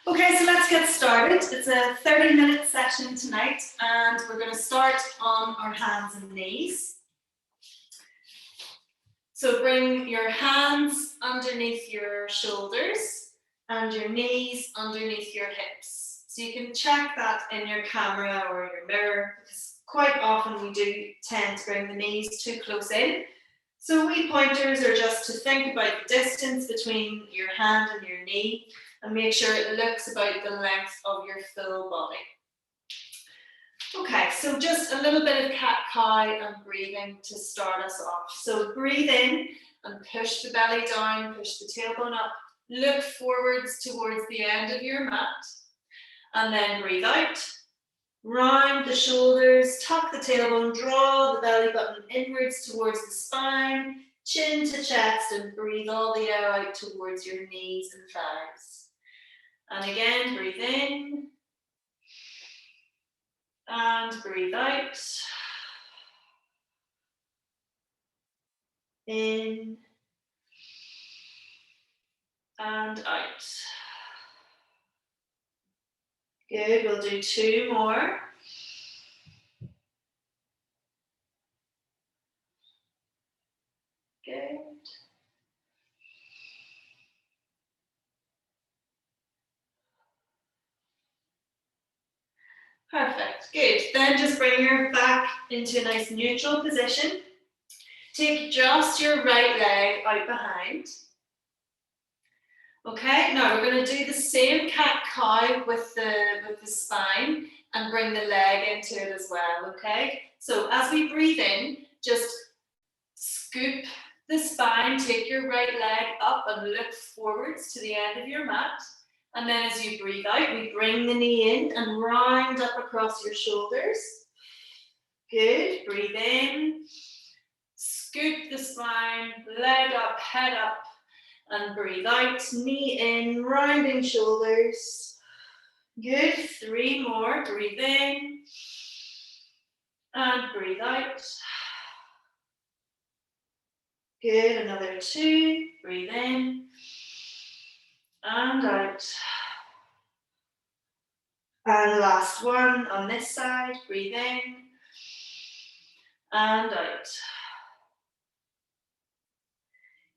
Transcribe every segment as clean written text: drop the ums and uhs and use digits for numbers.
Okay, so let's get started. It's a 30-minute session tonight, and we're going to start on our hands and knees. So bring your hands underneath your shoulders and your knees underneath your hips. So you can check that in your camera or your mirror, because quite often we do tend to bring the knees too close in. So wee pointers are just to think about the distance between your hand and your knee and make sure it looks about the length of your full body. Okay, so just a little bit of cat-cow and breathing to start us off. So breathe in and push the belly down, push the tailbone up, look forwards towards the end of your mat, and then breathe out. Round the shoulders, tuck the tailbone, draw the belly button inwards towards the spine, chin to chest, and breathe all the air out towards your knees and thighs. And again, breathe in and breathe out. In and out. Good, we'll do two more. Good. Perfect, good. Then just bring your back into a nice neutral position. Take just your right leg out behind. Okay, now we're going to do the same cat-cow with the spine and bring the leg into it as well, okay? So as we breathe in, just scoop the spine, take your right leg up and look forwards to the end of your mat. And then as you breathe out, we bring the knee in and round up across your shoulders. Good, breathe in, scoop the spine, leg up, head up, and breathe out, knee in, rounding shoulders. Good, three more, breathe in, and breathe out. Good, another two, breathe in, and out. And last one on this side, breathe in, and out.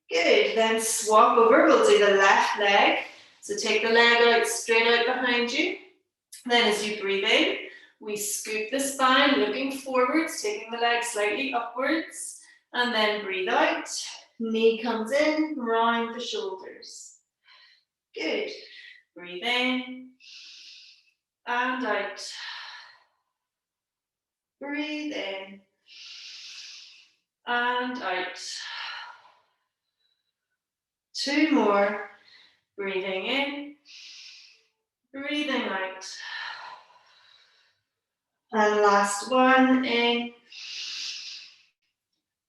Good, then swap over, we'll do the left leg. So take the leg out, straight out behind you. Then as you breathe in, we scoop the spine, looking forwards, taking the leg slightly upwards. And then breathe out, knee comes in, round the shoulders. Good, breathe in, and out. Breathe in, and out. Two more, breathing in, breathing out. And last one, in,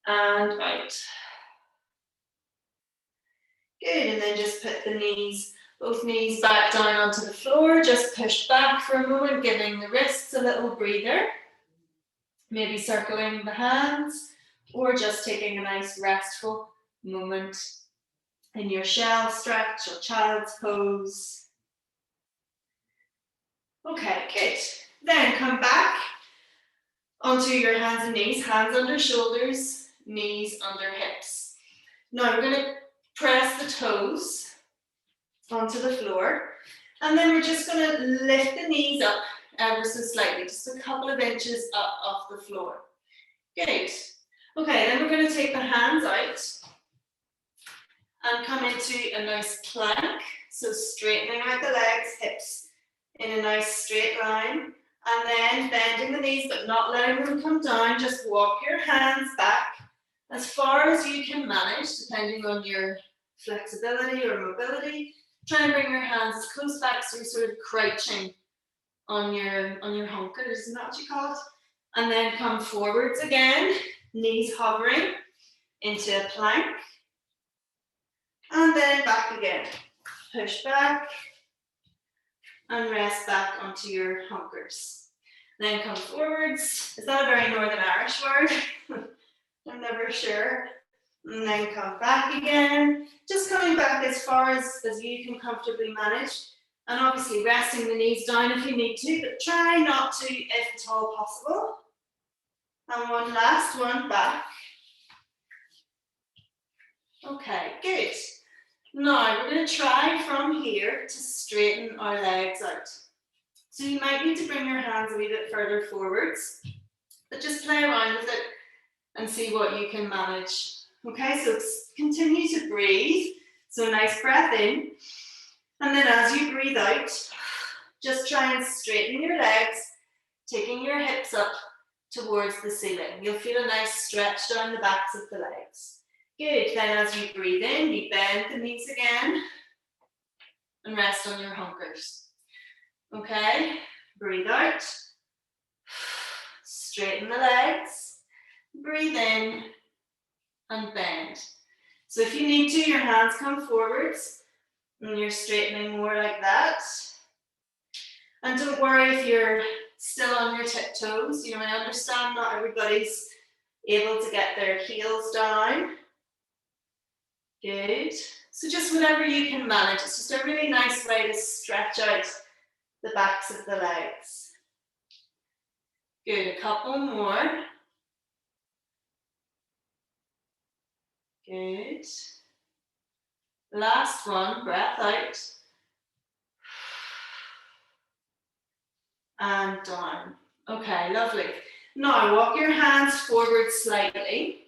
and out. Good, and then just put the knees, both knees back down onto the floor, just push back for a moment, giving the wrists a little breather. Maybe circling the hands, or just taking a nice restful moment in your shell stretch or child's pose. Okay, good. Then come back onto your hands and knees, hands under shoulders, knees under hips. Now we're going to press the toes onto the floor, and then we're just going to lift the knees up ever so slightly, just a couple of inches up off the floor. Good. Okay, then we're going to take the hands out and come into a nice plank. So straightening out the legs, hips in a nice straight line, and then bending the knees but not letting them come down. Just walk your hands back as far as you can manage, depending on your flexibility or mobility. Try and bring your hands as close back so you're sort of crouching on your hunkers, isn't that what you call it? And then come forwards again, knees hovering into a plank. And then back again. Push back and rest back onto your hunkers. Then come forwards. Is that a very Northern Irish word? I'm never sure. And then come back again. Just coming back as far as you can comfortably manage. And obviously resting the knees down if you need to, but try not to if at all possible. And one last one back. Okay, good. Now we're going to try from here to straighten our legs out. So you might need to bring your hands a wee bit further forwards, but just play around with it and see what you can manage. Okay, so continue to breathe. So nice breath in. And then as you breathe out, just try and straighten your legs, taking your hips up towards the ceiling. You'll feel a nice stretch down the backs of the legs. Good, then as you breathe in, you bend the knees again and rest on your hunkers. Okay, breathe out, straighten the legs, breathe in and bend. So if you need to, your hands come forwards and you're straightening more like that. And don't worry if you're still on your tiptoes. You know, I understand not everybody's able to get their heels down. Good. So just whatever you can manage. It's just a really nice way to stretch out the backs of the legs. Good, a couple more. Good. Last one, breath out. And down. Okay, lovely. Now walk your hands forward slightly.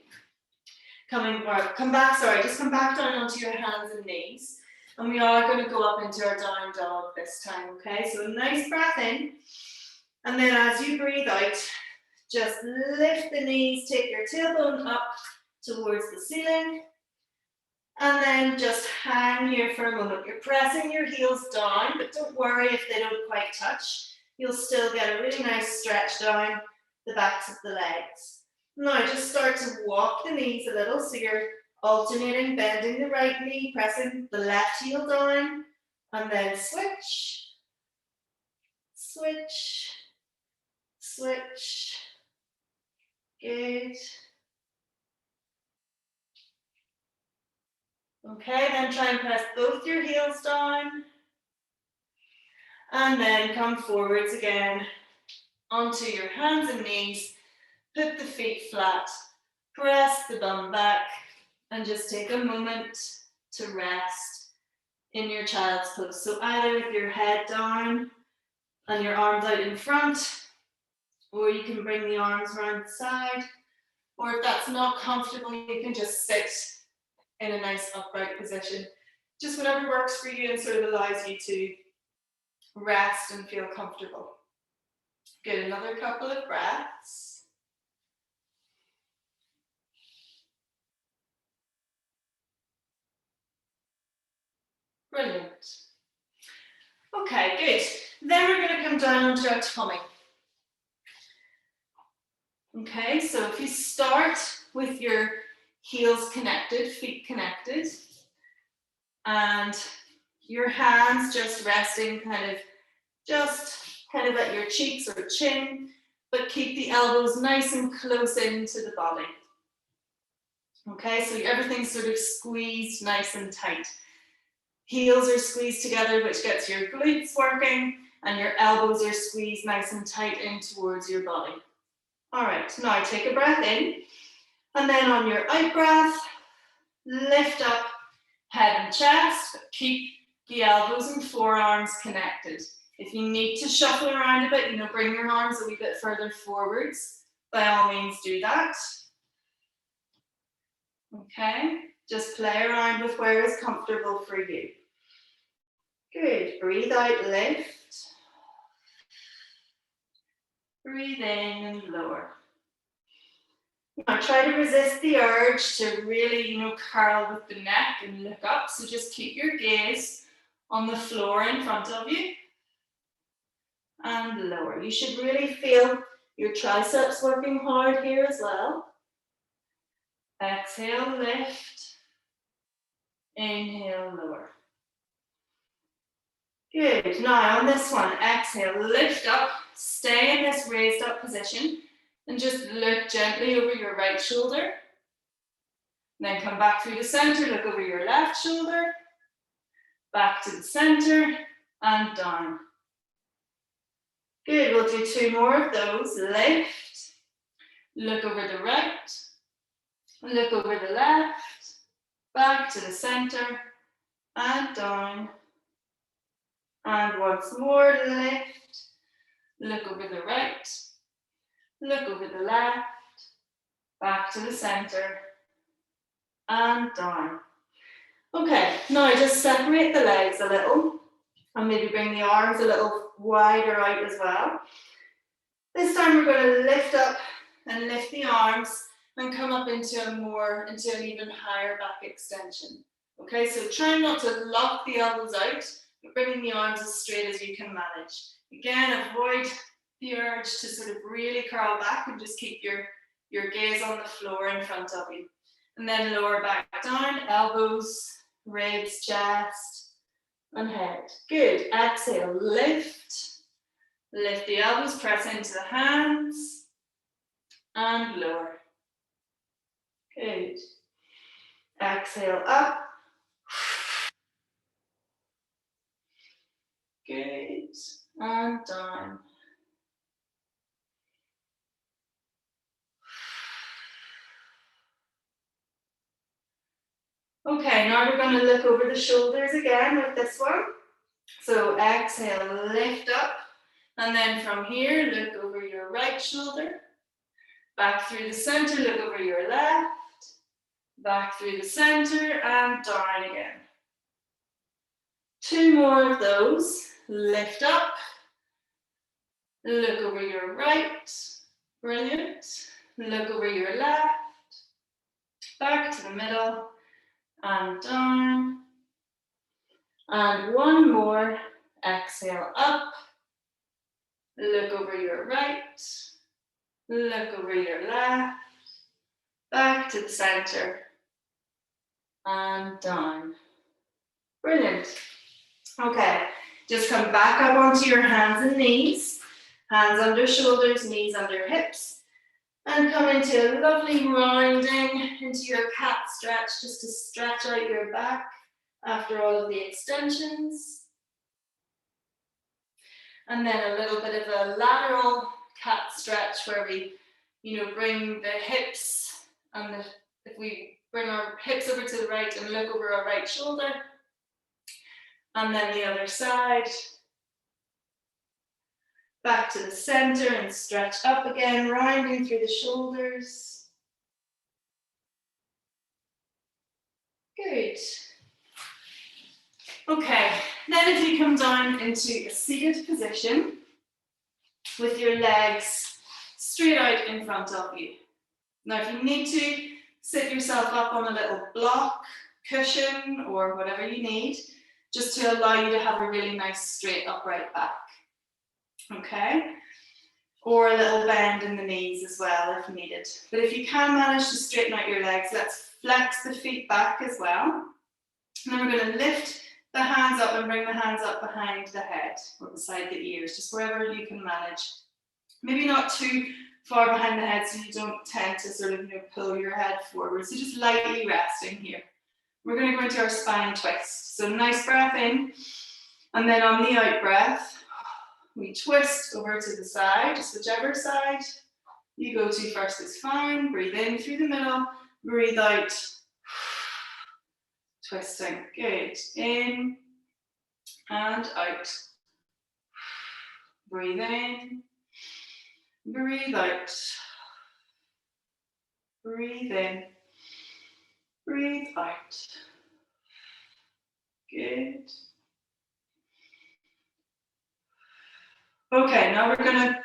Come back down onto your hands and knees. And we are going to go up into our down dog this time, okay? So a nice breath in. And then as you breathe out, just lift the knees, take your tailbone up towards the ceiling. And then just hang here for a moment. You're pressing your heels down, but don't worry if they don't quite touch. You'll still get a really nice stretch down the backs of the legs. Now just start to walk the knees a little, so you're alternating, bending the right knee, pressing the left heel down, and then switch, switch, switch. Good. Okay, then try and press both your heels down. And then come forwards again onto your hands and knees. Put the feet flat. Press the bum back. And just take a moment to rest in your child's pose. So either with your head down and your arms out in front, or you can bring the arms around the side. Or if that's not comfortable, you can just sit in a nice upright position. Just whatever works for you and sort of allows you to rest and feel comfortable. Good, another couple of breaths. Brilliant. Okay, good. Then we're going to come down onto our tummy. Okay, so if you start with your heels connected, feet connected, and your hands just resting kind of at your cheeks or chin, but keep the elbows nice and close into the body. Okay, so everything's sort of squeezed nice and tight. Heels are squeezed together, which gets your glutes working, and your elbows are squeezed nice and tight in towards your body. All right, now take a breath in, and then on your out breath, lift up head and chest, keep the elbows and forearms connected. If you need to shuffle around a bit, bring your arms a wee bit further forwards, by all means do that. Okay, just play around with where is comfortable for you. Good, breathe out, lift. Breathe in and lower. Now try to resist the urge to really, curl with the neck and look up. So just keep your gaze on the floor in front of you. And lower. You should really feel your triceps working hard here as well. Exhale, lift. Inhale, lower. Good. Now on this one, exhale, lift up, stay in this raised up position, and just look gently over your right shoulder. Then come back through the center, look over your left shoulder, back to the center, and down. Good, we'll do 2 more of those. Lift, look over the right, look over the left, back to the center, and down. And once more, lift, look over the right, look over the left, back to the center, and down. Okay, now just separate the legs a little, and maybe bring the arms a little wider out as well. This time we're going to lift up and lift the arms and come up into an even higher back extension. Okay, so try not to lock the elbows out, but bringing the arms as straight as you can manage. Again, avoid the urge to sort of really curl back and just keep your gaze on the floor in front of you. And then lower back down, elbows, ribs, chest, and head. Good. Exhale, lift. Lift the elbows, press into the hands, and lower. Good. Exhale, up. Good. And down. Okay, now we're going to look over the shoulders again with this one. So exhale, lift up, and then from here, look over your right shoulder, back through the center, look over your left, back through the center, and down again. 2 more of those. Lift up, look over your right, brilliant, look over your left, back to the middle, and down. And 1 more. Exhale, up, look over your right, look over your left, back to the center, and down. Brilliant. Okay, just come back up onto your hands and knees, hands under shoulders, knees under hips, and come into a lovely rounding into your cat stretch, just to stretch out your back after all of the extensions. And then a little bit of a lateral cat stretch where we, bring the hips and if we bring our hips over to the right and look over our right shoulder. And then the other side. Back to the center and stretch up again, rounding through the shoulders. Good. Okay, then if you come down into a seated position with your legs straight out in front of you. Now if you need to, sit yourself up on a little block, cushion, or whatever you need, just to allow you to have a really nice straight upright back. Okay? Or a little bend in the knees as well if needed. But if you can manage to straighten out your legs, let's flex the feet back as well. And then we're going to lift the hands up and bring the hands up behind the head or beside the ears, just wherever you can manage. Maybe not too far behind the head so you don't tend to sort of pull your head forward. So just lightly resting here. We're going to go into our spine twist. So nice breath in, and then on the out breath, we twist over to the side, just whichever side you go to first is fine. Breathe in through the middle, breathe out. Twisting, good. In and out. Breathe in, breathe out. Breathe in, breathe out. Good. Okay, now we're going to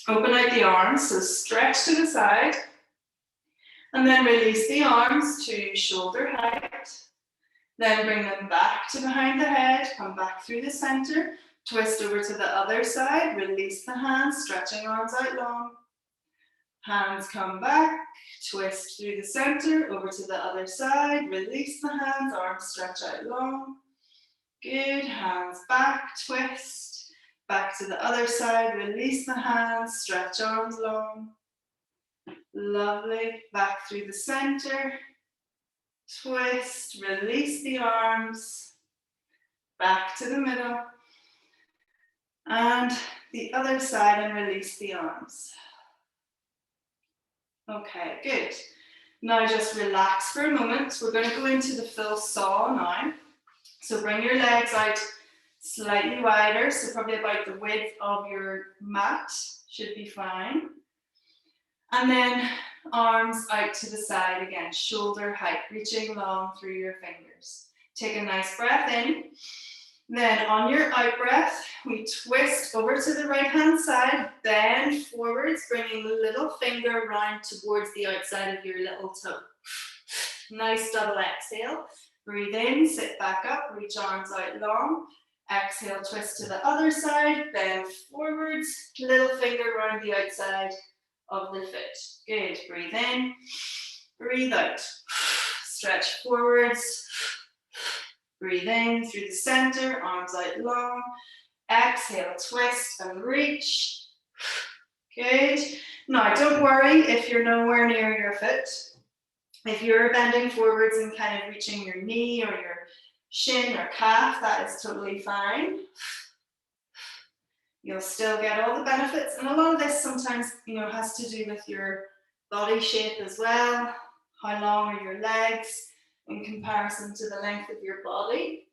open out the arms, so stretch to the side, and then release the arms to shoulder height. Then bring them back to behind the head, come back through the center, twist over to the other side, release the hands, stretching arms out long. Hands come back, twist through the center, over to the other side, release the hands, arms stretch out long. Good, hands back, twist, back to the other side, release the hands, stretch arms long. Lovely, back through the center. Twist, release the arms, back to the middle, And the other side, and release the arms. Okay, good. Now just relax for a moment. We're going to go into the full saw now. So bring your legs out slightly wider, so probably about the width of your mat should be fine. And then arms out to the side again, shoulder height, reaching long through your fingers. Take a nice breath in. Then on your out breath, we twist over to the right hand side, bend forwards, bringing the little finger round towards the outside of your little toe. Nice double exhale. Breathe in, sit back up, reach arms out long. Exhale, twist to the other side, bend forwards, little finger around the outside of the foot. Good, breathe in, breathe out. Stretch forwards, breathe in through the center, arms out long. Exhale, twist and reach. Good. Now, don't worry if you're nowhere near your foot. If you're bending forwards and kind of reaching your knee or your shin or calf, that is totally fine. You'll still get all the benefits, and a lot of this sometimes, has to do with your body shape as well. How long are your legs in comparison to the length of your body?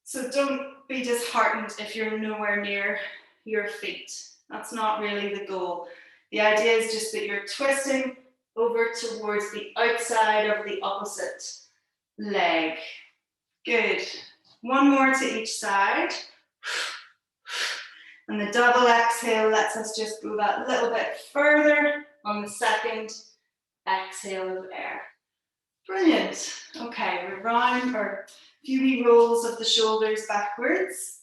So don't be disheartened if you're nowhere near your feet. That's not really the goal. The idea is just that you're twisting over towards the outside of the opposite leg. Good. One more to each side. And the double exhale lets us just go that little bit further on the second exhale of air. Brilliant. Okay, we round our few wee rolls of the shoulders backwards.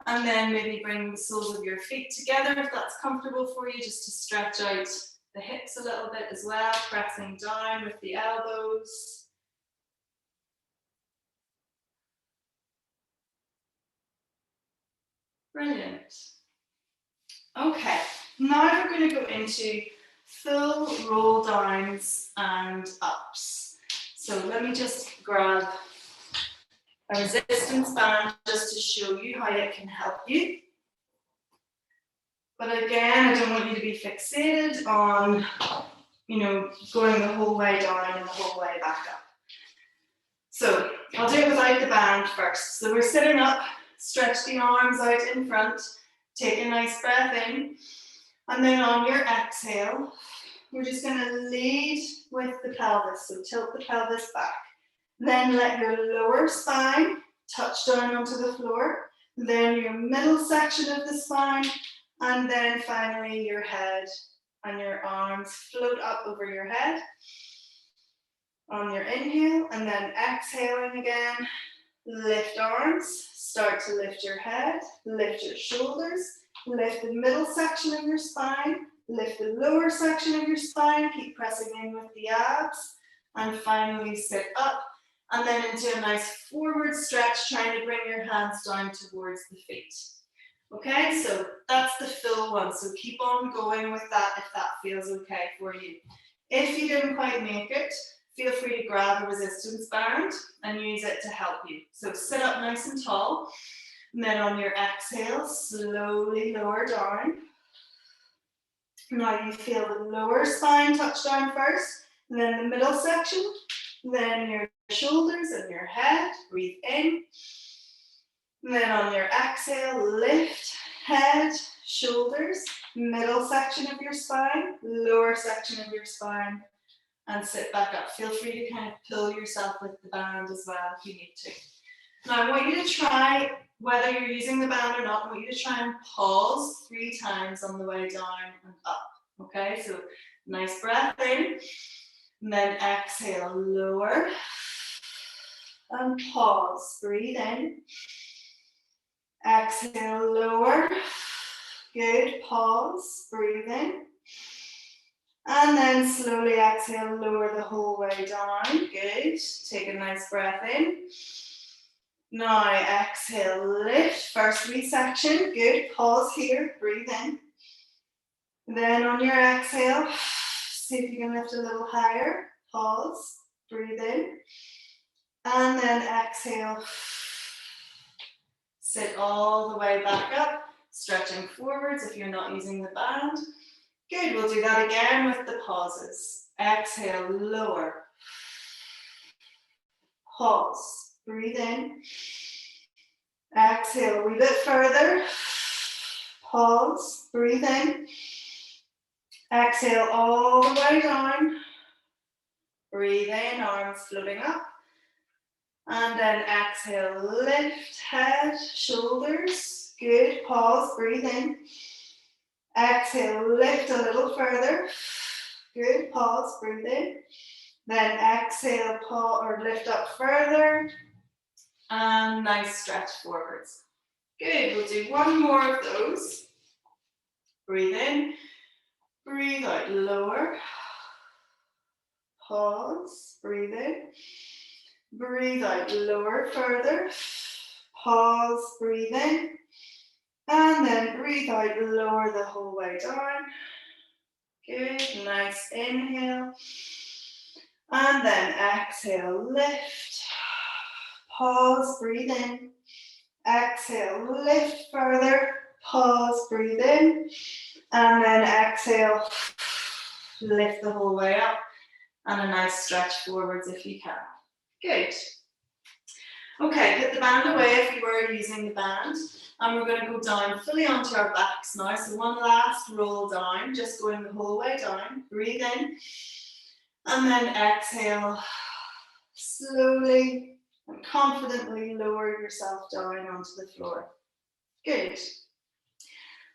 And then maybe bring the soles of your feet together if that's comfortable for you, just to stretch out the hips a little bit as well, pressing down with the elbows. Brilliant. Okay, now we're going to go into full roll downs and ups. So let me just grab a resistance band just to show you how it can help you. But again, I don't want you to be fixated on, going the whole way down and the whole way back up. So I'll do it without the band first. So we're sitting up, stretch the arms out in front, take a nice breath in, and then on your exhale, we're just going to lead with the pelvis. So tilt the pelvis back. Then let your lower spine touch down onto the floor, then your middle section of the spine, and then finally your head and your arms float up over your head on your inhale, and then exhaling again, lift arms, start to lift your head, lift your shoulders, lift the middle section of your spine, lift the lower section of your spine, keep pressing in with the abs, and finally sit up, and then into a nice forward stretch, trying to bring your hands down towards the feet. Okay, so that's the full one. So keep on going with that if that feels okay for you. If you didn't quite make it, feel free to grab a resistance band and use it to help you. So sit up nice and tall, and then on your exhale, slowly lower down. Now you feel the lower spine touch down first, and then the middle section, then your shoulders and your head. Breathe in. And then on your exhale, lift head, shoulders, middle section of your spine, lower section of your spine, and sit back up. Feel free to kind of pull yourself with the band as well if you need to. Now I want you to try, whether you're using the band or not, I want you to try and pause 3 times on the way down and up. Okay, so nice breath in, and then exhale, lower, and pause. Breathe in. Exhale, lower. Good. Pause. Breathe in. And then slowly exhale, lower the whole way down. Good. Take a nice breath in. Now exhale, lift. First resection. Good. Pause here. Breathe in. Then on your exhale, see if you can lift a little higher. Pause. Breathe in. And then exhale. Sit all the way back up, stretching forwards if you're not using the band. Good, we'll do that again with the pauses. Exhale, lower. Pause, breathe in. Exhale a wee bit further. Pause, breathe in. Exhale all the way down. Breathe in, arms floating up. And then exhale, lift head, shoulders. Good, pause, breathe in. Exhale, lift a little further. Good, pause, breathe in. Then exhale, pause or lift up further. And nice stretch forwards. Good, we'll do one more of those. Breathe in, breathe out, lower. Pause, breathe in. Breathe out, lower further. Pause, breathe in. And then breathe out, lower the whole way down. Good, nice inhale. And then exhale, lift. Pause, breathe in. Exhale, lift further. Pause, breathe in. And then exhale, lift the whole way up. And a nice stretch forwards if you can. Good. Okay, put the band away if you were using the band. And we're going to go down fully onto our backs now. So one last roll down, just going the whole way down. Breathe in. And then exhale. Slowly and confidently lower yourself down onto the floor. Good.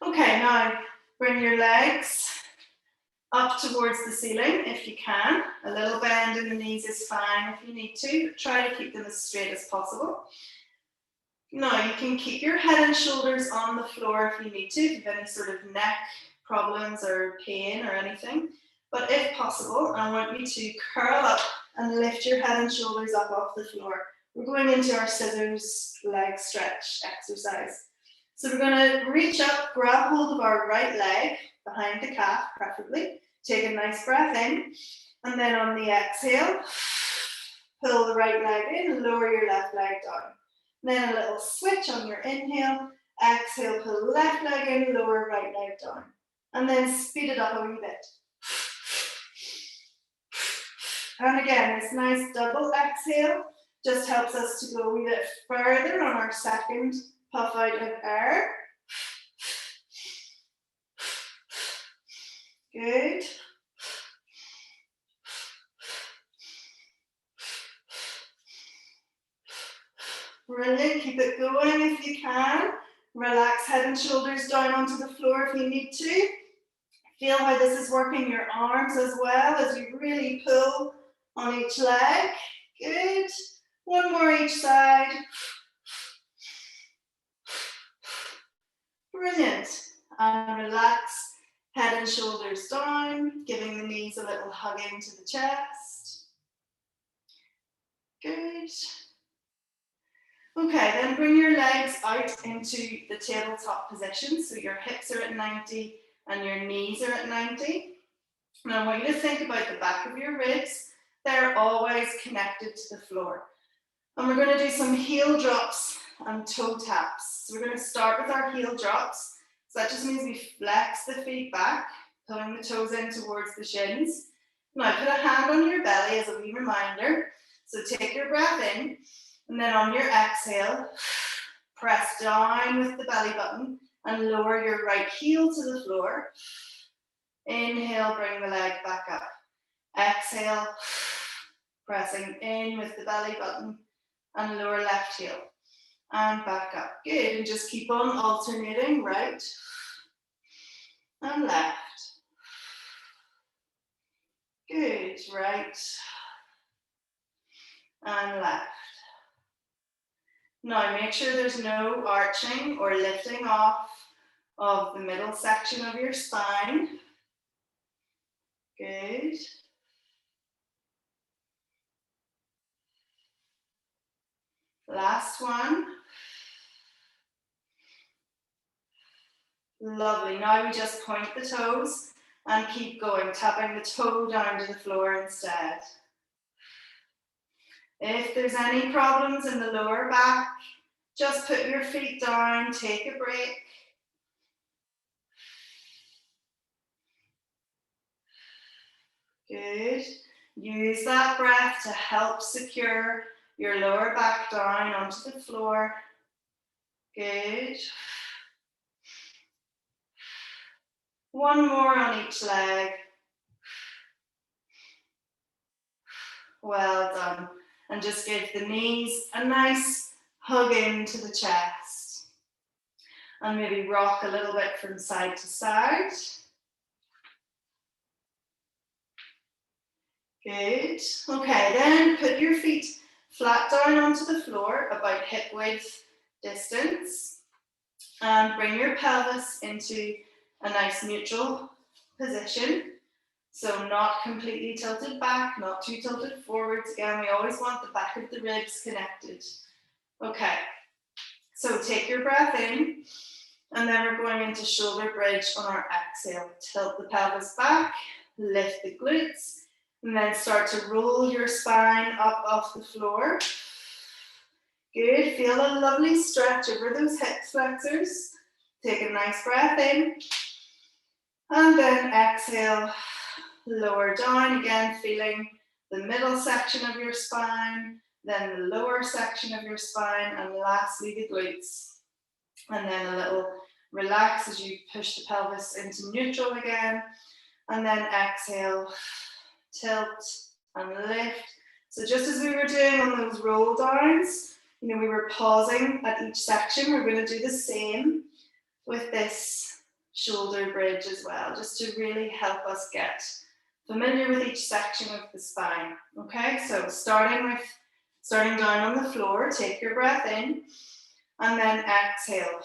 Okay, now bring your legs up towards the ceiling if you can. A little bend in the knees is fine if you need to. Try to keep them as straight as possible. Now you can keep your head and shoulders on the floor if you need to, if you have any sort of neck problems or pain or anything. But if possible, I want you to curl up and lift your head and shoulders up off the floor. We're going into our scissors leg stretch exercise. So we're going to reach up, grab hold of our right leg, behind the calf preferably. Take a nice breath in, and then on the exhale, pull the right leg in and lower your left leg down. Then a little switch on your inhale, exhale, pull left leg in, lower right leg down. And then speed it up a wee bit. And again, this nice double exhale just helps us to go a wee bit further on our second puff out of air. Good. Brilliant, keep it going if you can. Relax head and shoulders down onto the floor if you need to. Feel how this is working your arms as well as you really pull on each leg. Good. One more each side. Brilliant. And relax head and shoulders down, giving the knees a little hug into the chest. Good. Okay, then bring your legs out into the tabletop position. So your hips are at 90 and your knees are at 90. Now I want you to think about the back of your ribs. They're always connected to the floor. And we're going to do some heel drops and toe taps. So we're going to start with our heel drops. So that just means we flex the feet back, pulling the toes in towards the shins. Now put a hand on your belly as a wee reminder. So take your breath in, and then on your exhale, press down with the belly button and lower your right heel to the floor. Inhale, bring the leg back up. Exhale, pressing in with the belly button and lower left heel. And back up. Good. And just keep on alternating right and left. Good. Right and left. Now make sure there's no arching or lifting off of the middle section of your spine. Good. Last one. Lovely. Now we just point the toes and keep going, tapping the toe down to the floor instead. If there's any problems in the lower back, Just put your feet down, take a break. Good. Use that breath to help secure your lower back down onto the floor. Good. One more on each leg. Well done. And just give the knees a nice hug into the chest. And maybe rock a little bit from side to side. Good. Okay, then put your feet flat down onto the floor, about hip width distance. And bring your pelvis into a nice neutral position. So not completely tilted back, not too tilted forwards. Again, we always want the back of the ribs connected. Okay, so take your breath in, and then we're going into shoulder bridge on our exhale. Tilt the pelvis back, lift the glutes, and then start to roll your spine up off the floor. Good, feel a lovely stretch over those hip flexors. Take a nice breath in, and then exhale, lower down, again feeling the middle section of your spine, then the lower section of your spine, and lastly the glutes. And then a little relax as you push the pelvis into neutral again, and then exhale, tilt and lift. So just as we were doing on those roll downs, we were pausing at each section. We're going to do the same with this shoulder bridge as well, just to really help us get familiar with each section of the spine. Okay, so starting down on the floor, take your breath in, and then exhale,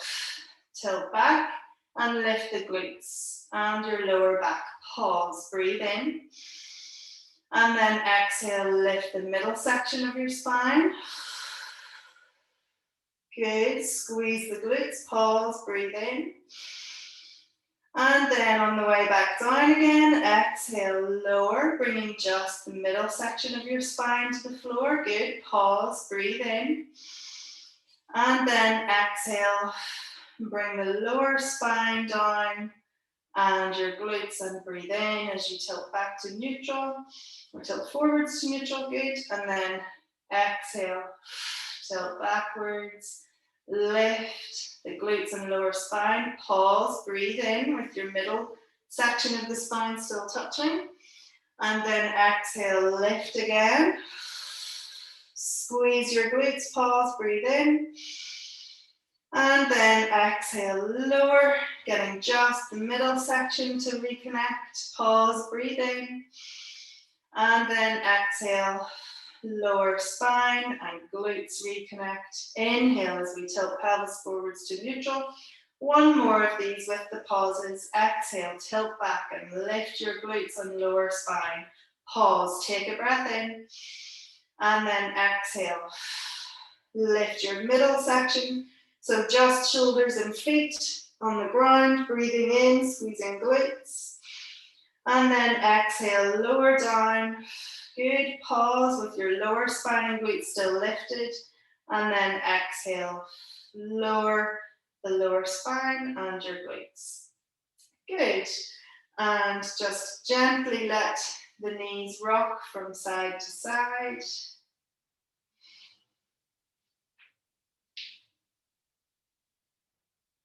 tilt back and lift the glutes and your lower back. Pause, breathe in, and then exhale, lift the middle section of your spine. Good, squeeze the glutes, pause, breathe in. And then on the way back down again, exhale, lower, bringing just the middle section of your spine to the floor. Good, pause, breathe in. And then exhale, bring the lower spine down and your glutes, and breathe in as you tilt back to neutral, or tilt forwards to neutral, good. And then exhale, tilt backwards, lift the glutes and lower spine, pause, breathe in with your middle section of the spine still touching, and then exhale, lift again, squeeze your glutes, pause, breathe in, and then exhale, lower, getting just the middle section to reconnect, pause, breathe in, and then exhale, lower spine and glutes reconnect. Inhale as we tilt pelvis forwards to neutral. One more of these with the pauses. Exhale, tilt back and lift your glutes and lower spine. Pause, take a breath in, and then exhale. Lift your middle section. So just shoulders and feet on the ground, breathing in, squeezing glutes. And then exhale, lower down. Good, pause with your lower spine and glutes still lifted. And then exhale, lower the lower spine and your glutes. Good. And just gently let the knees rock from side to side.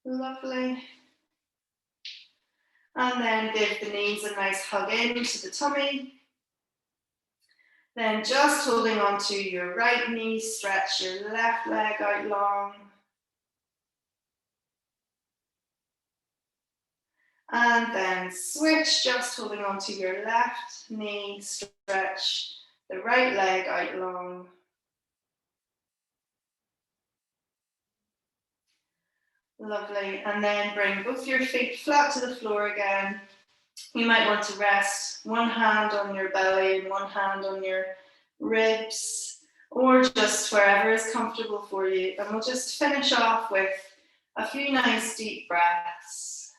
Lovely. And then give the knees a nice hug into the tummy. Then just holding onto your right knee, stretch your left leg out long. And then switch, just holding onto your left knee, stretch the right leg out long. Lovely. And then bring both your feet flat to the floor again. You might want to rest one hand on your belly and one hand on your ribs, or just wherever is comfortable for you. And we'll just finish off with a few nice deep breaths.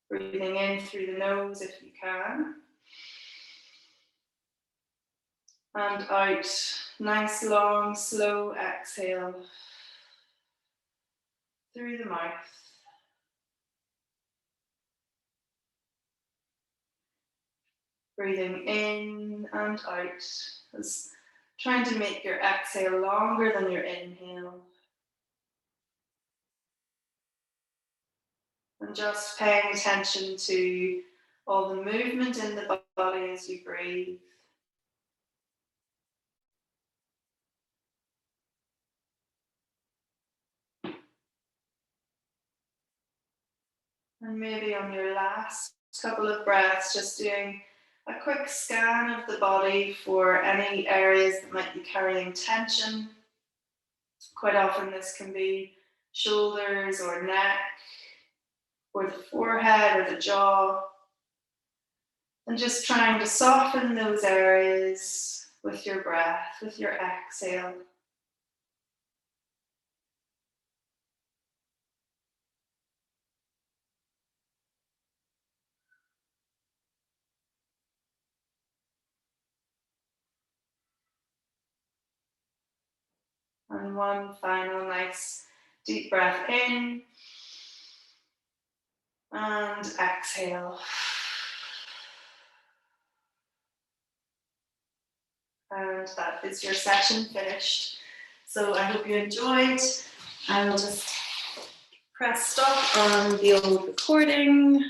Breathing in through the nose if you can. And out, nice long, slow exhale. through the mouth. Breathing in and out, as trying to make your exhale longer than your inhale. And just paying attention to all the movement in the body as you breathe. And maybe on your last couple of breaths, just doing a quick scan of the body for any areas that might be carrying tension. Quite often this can be shoulders or neck, or the forehead or the jaw. And just trying to soften those areas with your breath, with your exhale. And one final nice deep breath in and exhale. And that is your session finished. So I hope you enjoyed. I will just press stop on the old recording.